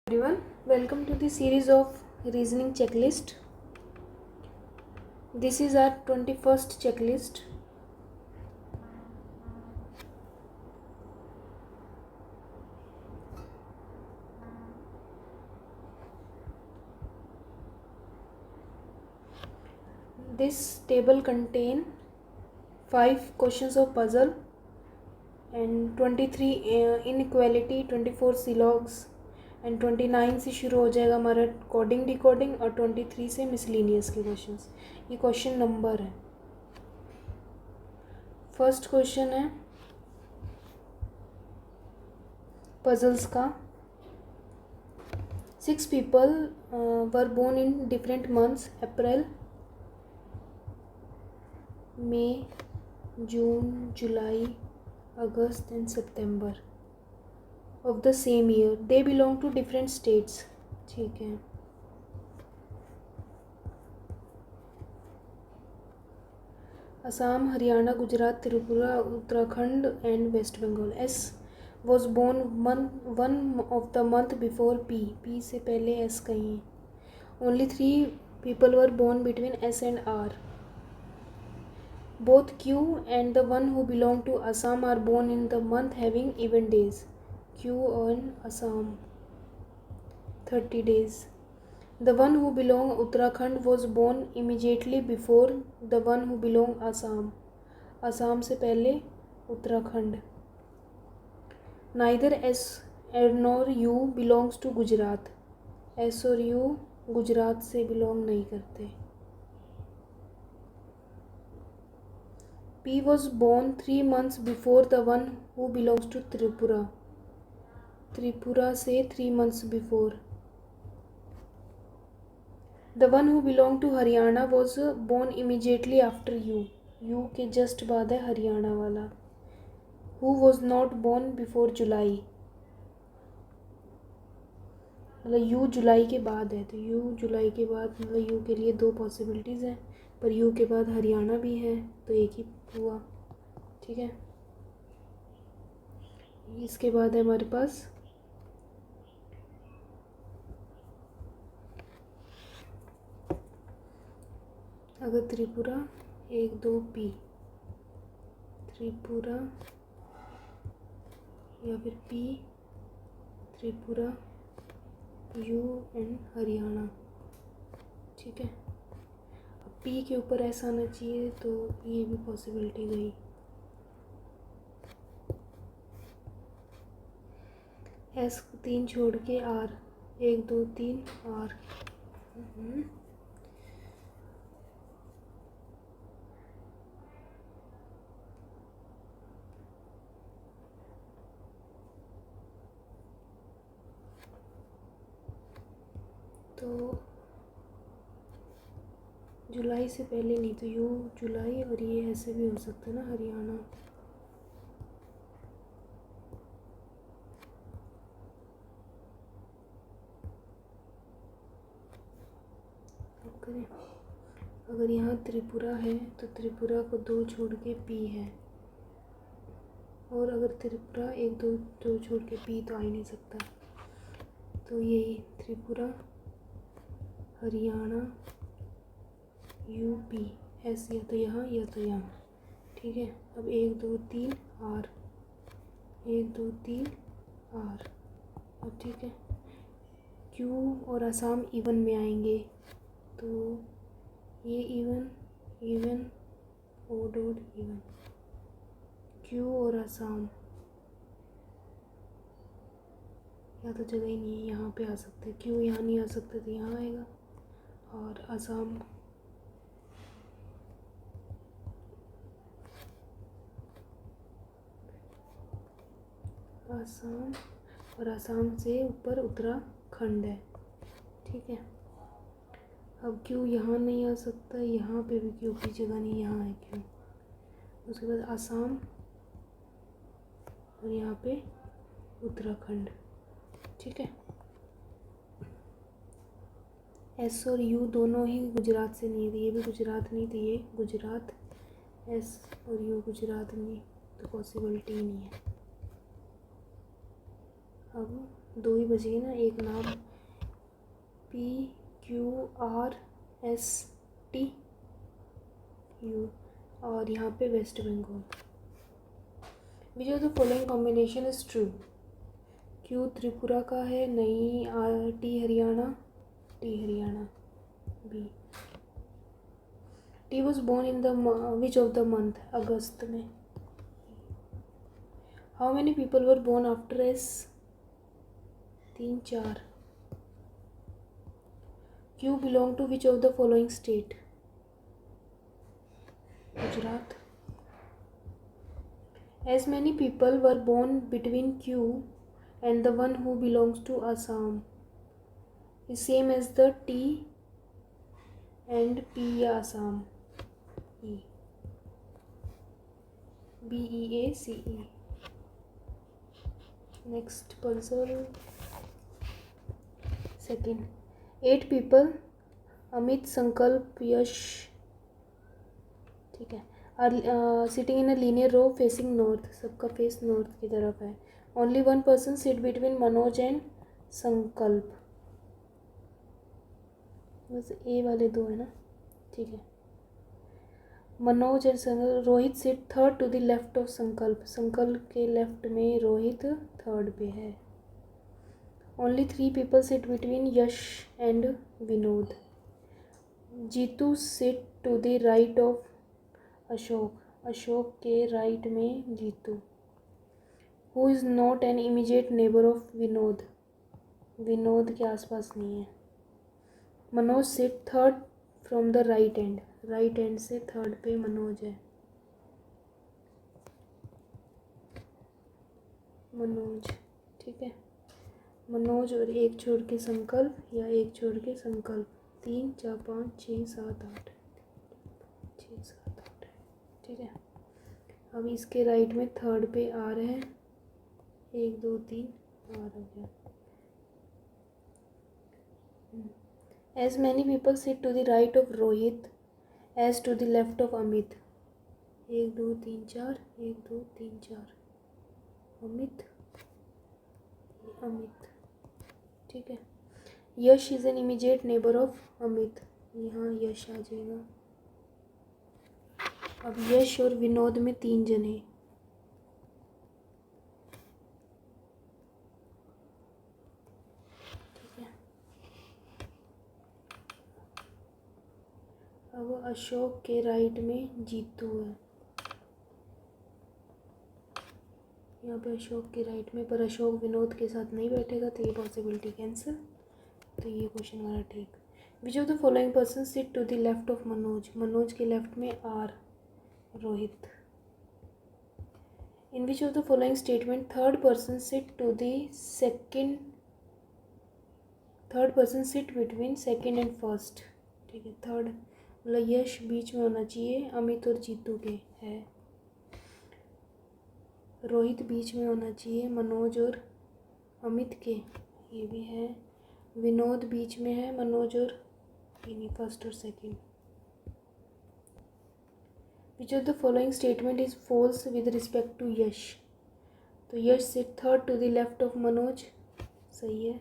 Everyone, welcome to the series of reasoning checklist. This is our 21st checklist. This table contain 5 questions of puzzle and 23 inequality, 24 सिलॉग्स and 29 से शुरू हो जाएगा हमारा coding decoding और 23 से miscellaneous के questions. ये क्वेश्चन नंबर है. फर्स्ट क्वेश्चन है पजल्स का. 6 people were born in different months: April, May, June, July, August and September of the same year. They belong to different states. ठीक है. Assam, Haryana, Gujarat, Tripura, Uttarakhand and West Bengal. S was born one of the month before P. P से पहले S कहीं है. Only 3 people were born between S and R. Both Q and the one who belong to Assam are born in the month having even days. Q and Assam 30 days. The one who belong Uttarakhand was born immediately before the one who belong Assam. Assam से पहले Uttarakhand. Neither S nor U belongs to Gujarat. S और U Gujarat से belong नहीं करते. P was born 3 months before the one who belongs to Tripura. Tripura से 3 months before. The one who belonged to Haryana was born immediately after U. U के just बाद है हरियाणा वाला. Who was not born before July. मतलब U जुलाई के बाद है, तो U जुलाई के बाद मतलब U के लिए 2 पॉसिबिलिटीज़ हैं, पर U के बाद हरियाणा भी है तो एक ही हुआ. ठीक है. इसके बाद है हमारे पास अगर त्रिपुरा 1 2 P, त्रिपुरा या फिर P, Tripura, U and Haryana. ठीक है. अब P के ऊपर ऐसा आना चाहिए तो ये भी पॉसिबिलिटी गई. S 3 छोड़ के R 1 2 3 R. तो जुलाई से पहले नहीं, तो यू जुलाई और ये ऐसे भी हो सकता है ना हरियाणा. अब करें. अगर यहाँ त्रिपुरा है तो त्रिपुरा को 2 छोड़ के P है, और अगर त्रिपुरा 1 2 छोड़ के P तो आ ही नहीं सकता. तो यही त्रिपुरा, हरियाणा, यूपी. ऐसे या तो यहाँ या तो यहाँ. ठीक है. अब 1 2 3 R, 1 2 3 R. अब ठीक है. क्यू और असम इवन में आएंगे, तो ये even even odd odd even. Q और असम या तो जगह ही नहीं है, यहाँ पे आ सकते. क्यू यहाँ नहीं आ सकते तो यहाँ आएगा, और असम असम और असम से ऊपर उत्तराखंड है. ठीक है. अब क्यू यहाँ नहीं आ सकता, यहाँ पे भी क्यू की जगह नहीं, यहाँ है क्यू. उसके बाद असम और यहाँ पे उत्तराखंड. ठीक है. एस और यू दोनों ही गुजरात से नहीं थे, ये भी गुजरात नहीं थे, ये गुजरात. एस और यू गुजरात नहीं, तो पॉसिबिलिटी ही नहीं है. अब दो ही बचे ना, एक नाम PQRSTU और यहाँ पे West Bengal. Which of the following combination is true? Q Tripura का है, नहीं। T Haryana, B। T was born in the which of the month? अगस्त में। How many people were born after S? 3 4। Q belong to which of the following state? Gujarat. As many people were born between Q and the one who belongs to Assam is same as the T and P या Assam। E BEACE। Next puzzle, second। 8 people, Amit, संकल्प, यश, ठीक है, sitting in a linear row facing north, सबका face north की तरफ है। Only one person sit between Manoj and Sankalp, बस ए वाले दो है ना, ठीक है। Manoj and Sankalp, Rohit sit third to the left of Sankalp, Sankalp के लेफ्ट में रोहित थर्ड पे है। Only 3 people sit between Yash and Vinod, Jeetu sit to the right of Ashok, Ashok के राइट में Jeetu. Who is not an immediate neighbour of Vinod, Vinod के आसपास नहीं है। Manoj sit third from the right end, right end से थर्ड पे मनोज है। मनोज, ठीक है। मनोज और एक छोड़ के संकल्प या एक छोड़ के संकल्प, 3 4 5 6 7 8, 6 7 8, ठीक है। अब इसके राइट में थर्ड पे आ रहे हैं, 1 2 3 आ गया। As many people sit to the right of Rohit as to the left of Amit, 1 2 3 4, 1 2 3 4, Amit, Amit, ठीक है। Yash is an immediate neighbour of Amit, यहाँ यश आ जाएगा। अब यश और विनोद में 3 जने, ठीक है। अब अशोक के राइट में जीतू है, यहाँ पे अशोक के राइट में, पर अशोक विनोद के साथ नहीं बैठेगा तो ये पॉसिबिलिटी कैंसिल, तो ये क्वेश्चन हमारा ठीक। Which of the following person sit to the left of Manoj, Manoj के लेफ्ट में R, Rohit. In which of the following statement third person sit to the second, third person sit between second and first, ठीक है। Third मतलब यश बीच में होना चाहिए, अमित और जीतू के है। रोहित बीच में होना चाहिए मनोज और अमित के, ये भी है। विनोद बीच में है मनोज और नहीं, फर्स्ट और second. Which of the following statement is false with respect to Yash, तो Yash sit third to the left of Manoj, सही है।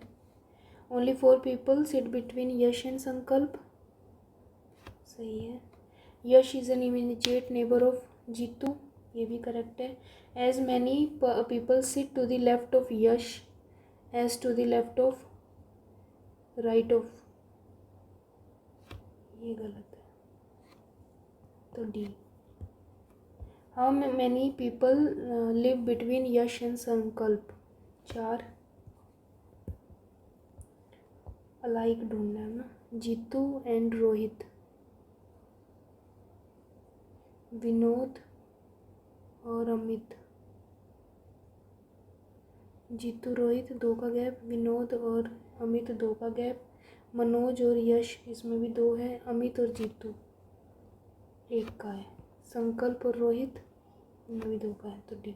Only 4 people sit between Yash and Sankalp, सही है। Yash is an immediate neighbour of Jeetu, ये भी करेक्ट है। As many people sit to the left of Yash as to the left of right of, ये गलत है, तो D. How many people live between Yash and संकल्प, 4। अलाइक ढूंढना है ना, जीतू एंड रोहित, विनोद और अमित, जीतू रोहित 2 का गैप, विनोद और अमित 2 का गैप, मनोज और यश इसमें भी 2 है, अमित और जीतू 1 का है, संकल्प और रोहित इनमें भी 2 का है, तो डी।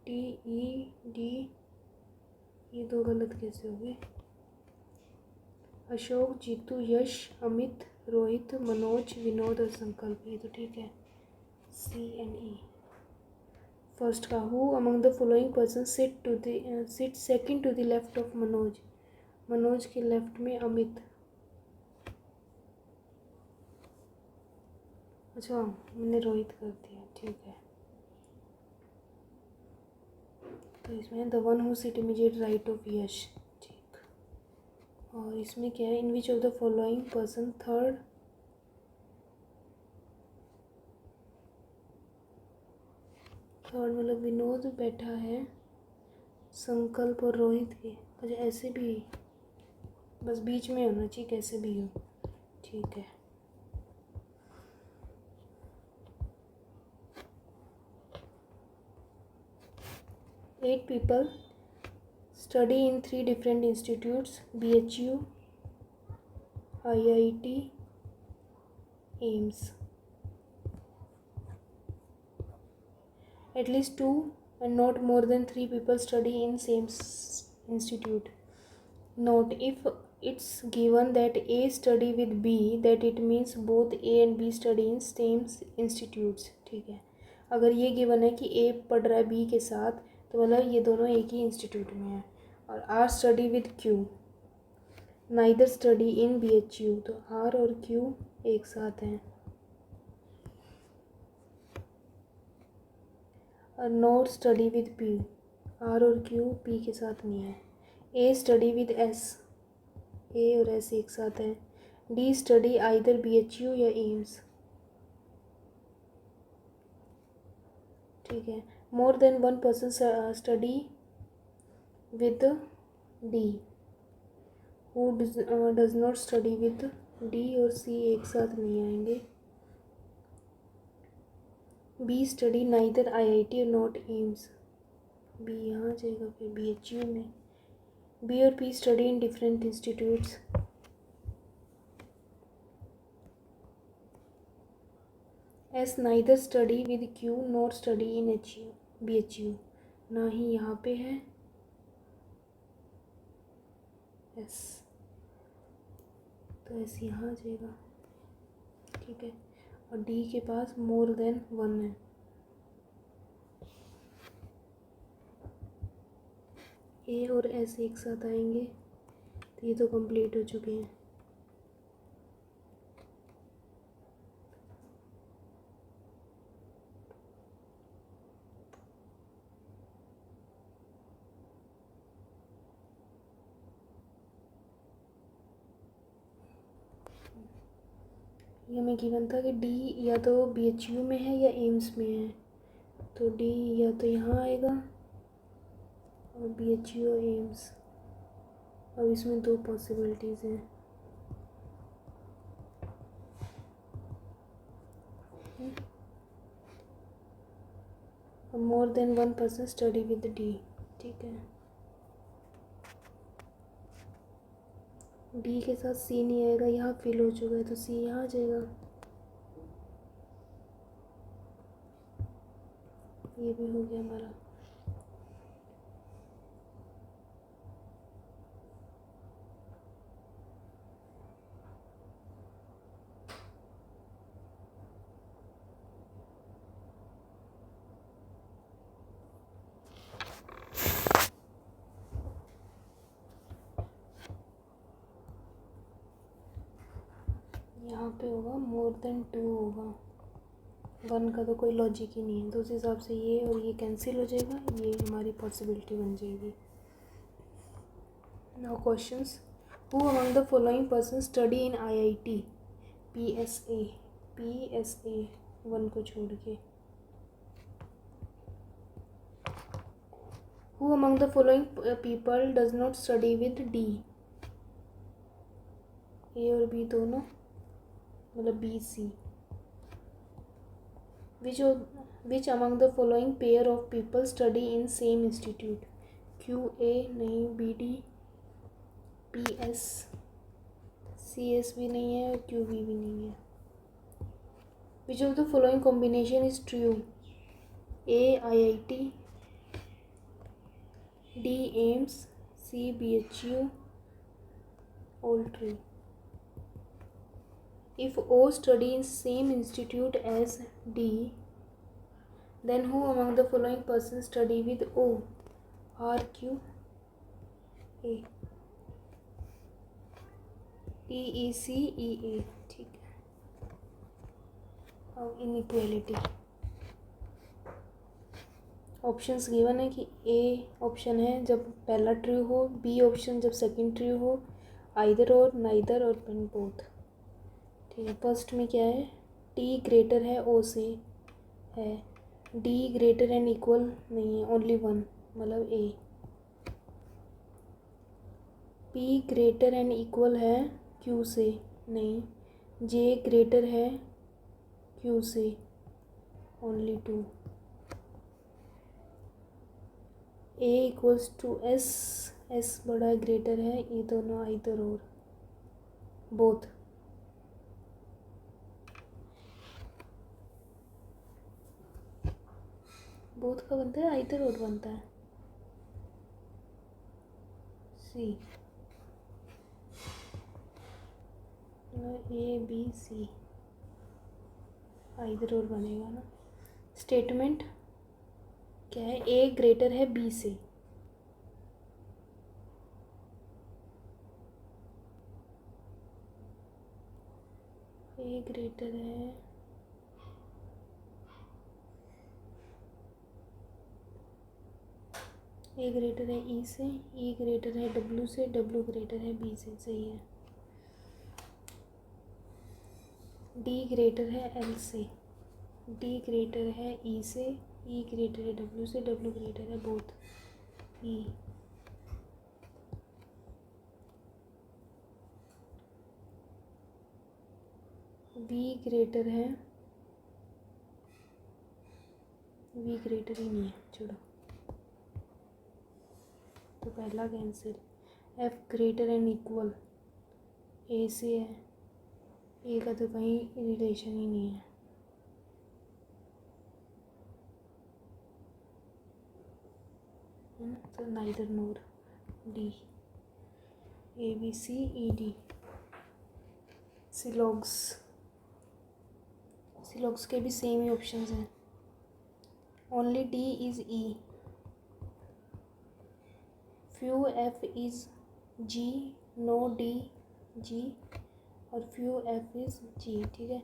टी ई डी, ये 2 गलत कैसे हो गए? अशोक, जीतू, यश, अमित, रोहित, मनोज, विनोद और संकल्प, ये तो ठीक है, सी एंड ई। फर्स्ट का, who among the following person sit second to the left of Manoj, Manoj के लेफ्ट में अमित। अच्छा मैंने रोहित कर दिया, ठीक है। तो इसमें the one who sit immediate right of Yash, ठीक। और इसमें क्या है, in which of the following person third मतलब विनोद बैठा है संकल्प और रोहित के। अच्छा ऐसे भी, बस बीच में होना चाहिए, कैसे भी हो, ठीक है। Eight people study in 3 different institutes, BHU, IIT, AIIMS. At least 2 and not more than 3 people study in same institute. Note, if it's given that A study with B, that it means both A and B study in same institutes, ठीक है। अगर ये given है कि A पढ़ रहा है B के साथ, तो मतलब ये दोनों एक ही इंस्टीट्यूट में हैं। और R study with Q, neither study in BHU, तो R और Q एक साथ हैं। और not study with P, R और क्यू पी के साथ नहीं है। A study with S, A और एस एक साथ हैं। डी स्टडी आइदर BHU या एम्स, ठीक है। More than one person study with D, who does not study with D और सी एक साथ नहीं आएंगे। बी स्टडी नाइदर IIT और नॉट एम्स, बी यहाँ जाएगा फिर BHU में। बी और P study in different institutes. S neither study with Q not study in BHU, ना ही यहाँ पे है एस, तो एस यहाँ आ जाएगा, ठीक है। और डी के पास मोर देन वन है। ए और एस एक साथ आएंगे, तो ये तो कंप्लीट हो चुके हैं। ये हमें गिवन था कि डी या तो BHU में है या एम्स में है, तो डी या तो यहाँ आएगा और BHU और एम्स। अब इसमें 2 पॉसिबिलिटीज़ हैं। मोर than one person study with D, ठीक है। डी के साथ सी नहीं आएगा, यहाँ फिल हो चुका है, तो सी यहाँ आ जाएगा। ये भी हो गया हमारा। यहाँ पे होगा मोर देन 2 होगा, 1 का तो कोई लॉजिक ही नहीं है, तो उस हिसाब से ये और ये कैंसिल हो जाएगा, ये हमारी पॉसिबिलिटी बन जाएगी। Now questions, who among the following person study in IIT, PSA 1 को छोड़ के। Who among the following people does not study with D, ए और बी दोनों, मतलब BC। Which among the following pair of people study in same institute, QA नहीं, BD, PS, CS भी नहीं है और QB भी नहीं है। विच of the following combination is true, A IIT, D AIIMS, C BHU, all true. If O study in same institute as D, then who among the following person study with O R Q A T E C E A, ठीक है। अब inequality options given है कि A option है जब पहला true हो, B option जब सेकंड ट्रू हो, आइदर और, नाइदर और बोथ, ठीक है। फर्स्ट में क्या है, टी ग्रेटर है ओ से है, डी ग्रेटर एंड इक्वल नहीं है, ओनली वन, मतलब A. P greater and equal है क्यू से नहीं, जे ग्रेटर है क्यू से, only two. A equals to S, S बड़ा ग्रेटर है, ये दोनों आइदर और, बोथ। बोथ का बनता है, आइदर और बनता है, सी, ए बी सी, आइदर और बनेगा ना। स्टेटमेंट क्या है, ए ग्रेटर है बी से, ए ग्रेटर है, ए ग्रेटर है ई से, ई ग्रेटर है डब्ल्यू से, डब्ल्यू ग्रेटर है बी से, सही है। डी ग्रेटर है एल से, डी ग्रेटर है ई से, ई ग्रेटर है डब्ल्यू से, डब्ल्यू ग्रेटर है बोथ, ई। वी ग्रेटर है, वी ग्रेटर ही नहीं है, छोड़ो, तो पहला cancel. F greater and equal A से है, ए का तो कहीं रिलेशन ही नहीं है, तो neither nor, D. A B C E D. Syllogisms, syllogisms के भी सेम ही ऑप्शंस हैं, only D is E, few F is G, no D G, और फ्यू एफ इज जी, ठीक है।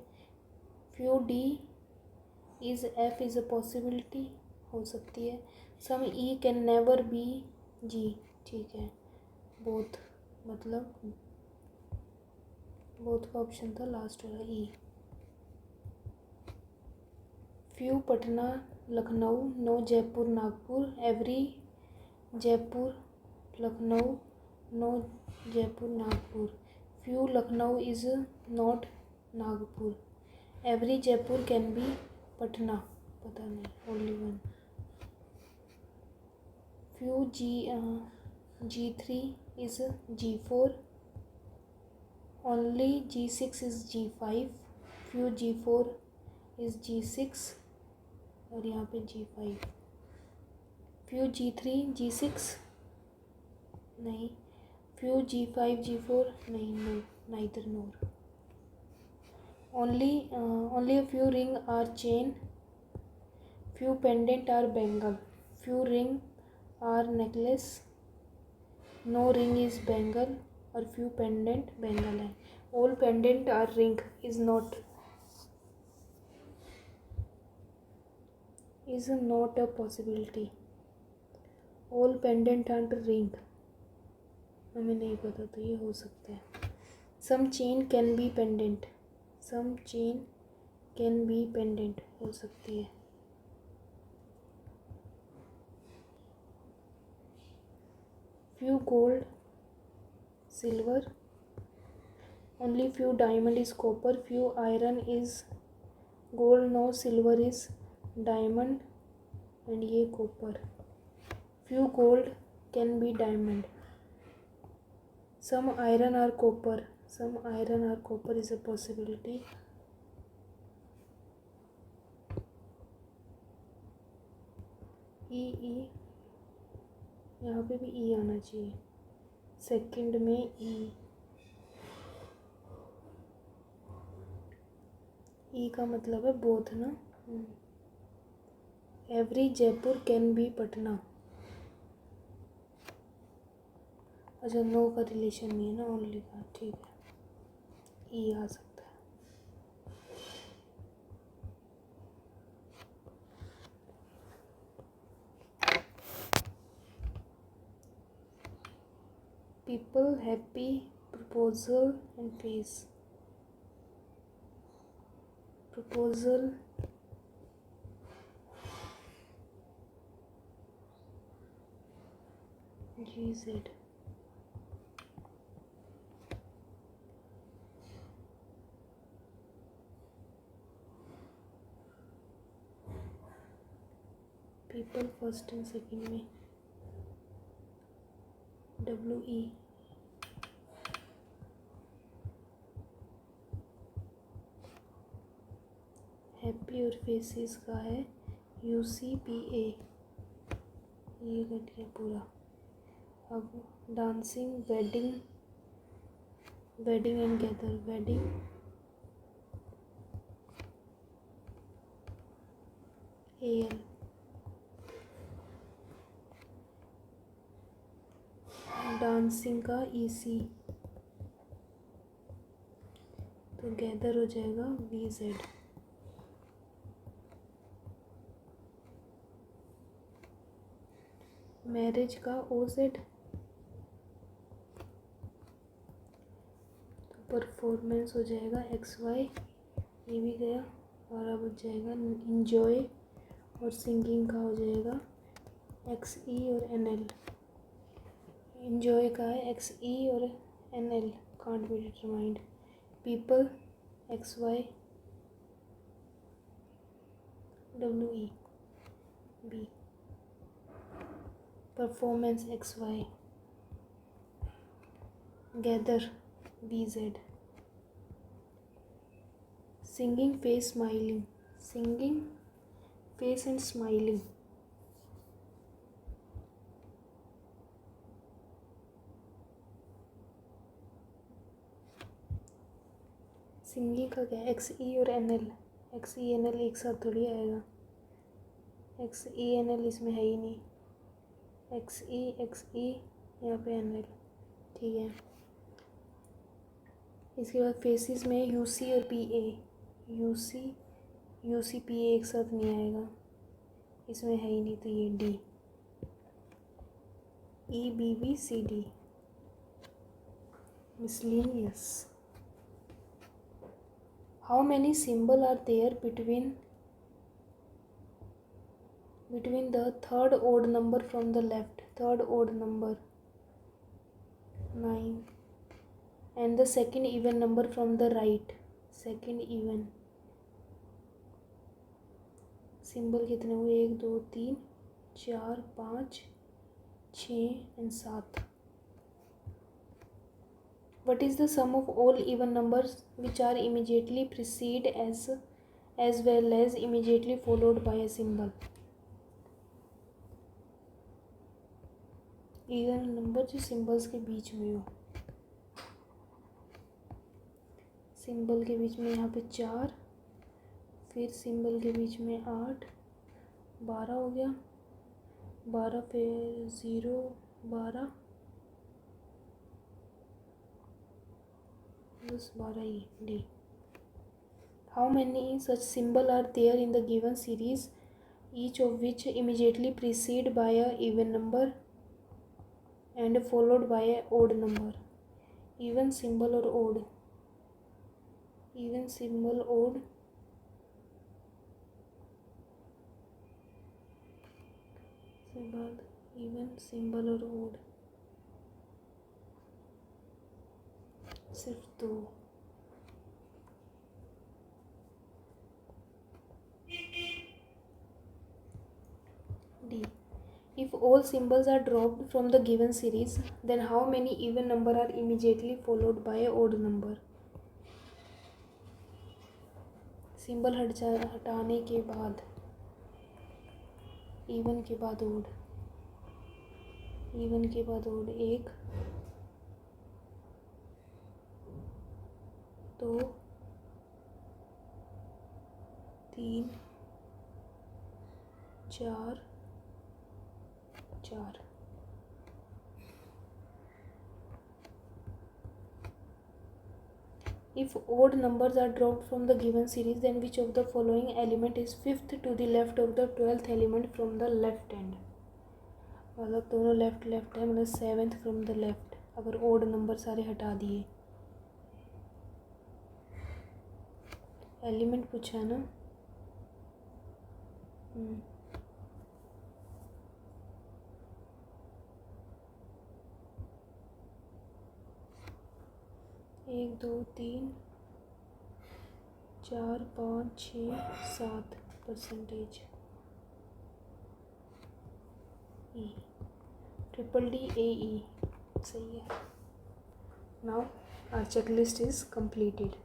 Few D is F is a possibility, हो सकती है। Some E can never be G, ठीक है। बोथ, मतलब बोथ का ऑप्शन था लास्ट वाला E. Few Patna Lucknow, no Jaipur Nagpur, every Jaipur Lucknow, no Jaipur Nagpur, few Lucknow is not Nagpur, every Jaipur can be Patna, पता नहीं, ओनली वन। फ्यू G3 is G4, only G6 is G5, few G4 is G6 और यहाँ पे G5, few G3 G6 नहीं, few G5 G4 नहीं, no, neither nor, only a few ring are chain, few pendant are bangle, few ring are necklace, no ring is bangle और few pendant bangle है, all pendant are ring is not a possibility, all pendant are ring, हमें नहीं पता तो ये हो सकता है। Some chain can be pendant, some chain can be pendant हो सकती है। Few gold silver, only few diamond is copper, few iron is gold, no silver is diamond and ये copper, few gold can be diamond, some iron are copper, some iron are copper is a possibility. E यहाँ पे भी ई आना चाहिए, second में ई का मतलब है बोथ ना, every Jaipur can be Patna. अच्छा, नो का रिलेशन नहीं है ना, ओनली का, ठीक है, ई आ सकता है। People happy proposal and face. Proposal GZ। People first and second में WE। हैप्पी और फेसेस का है UCPA। ये कट गया पूरा। अब dancing wedding, wedding and gather, wedding AL। Dancing का EC, तो गैदर हो जाएगा VZ। मैरिज का OZ, तो परफॉर्मेंस हो जाएगा XY, ये भी गया। और अब हो जाएगा इंजॉय और सिंगिंग का हो जाएगा XE और NL। इंजॉय का है XE और NL, can't be determined. People XY WE B। Performance XY, gather BZ। Singing face smiling, singing face and smiling, singing का क्या है XE और NL। XE NL एक साथ थोड़ी आएगा, XE NL इसमें है ही नहीं, XE यहाँ पे NL, ठीक है। इसके बाद फेसिस में UC और PA, UCPA एक साथ नहीं आएगा, इसमें है ही नहीं, तो ये D, EBBCD। Miscellaneous. How many symbol are there between the third odd number from the left, third odd number 9, and the second even number from the right, second even। Symbol कितने हुए, 1 2 3 4 5 6 and 7। What is the sum of all even numbers which are immediately precede as well as immediately followed by a symbol? Even number जो symbols के बीच में हो, symbol के बीच में यहाँ पे 4, फिर सिंबल के बीच में 8, 12 हो गया, 12 फिर 0 12, बस 12 ही D। How many such symbol are there in the given series each of which immediately precede by a even number and followed by a odd number? even symbol और odd, even symbol odd, उसके बाद even symbol और odd, सिर्फ 2। D। If all symbols are dropped from the given series, then how many even number are immediately followed by a odd number? Symbol हटाने के बाद even के बाद odd, even के बाद odd 1 2 3 4 4। If odd numbers are dropped from the given series, then which of the following element is fifth to the left of the 12th element from the left end? मतलब दोनों left left है, मतलब 7th from the left. अगर odd number सारे हटा दिए, element पूछा है ना। एक दो तीन 4 5 6 7 percentage E, triple D A E, सही है। Now our checklist is completed.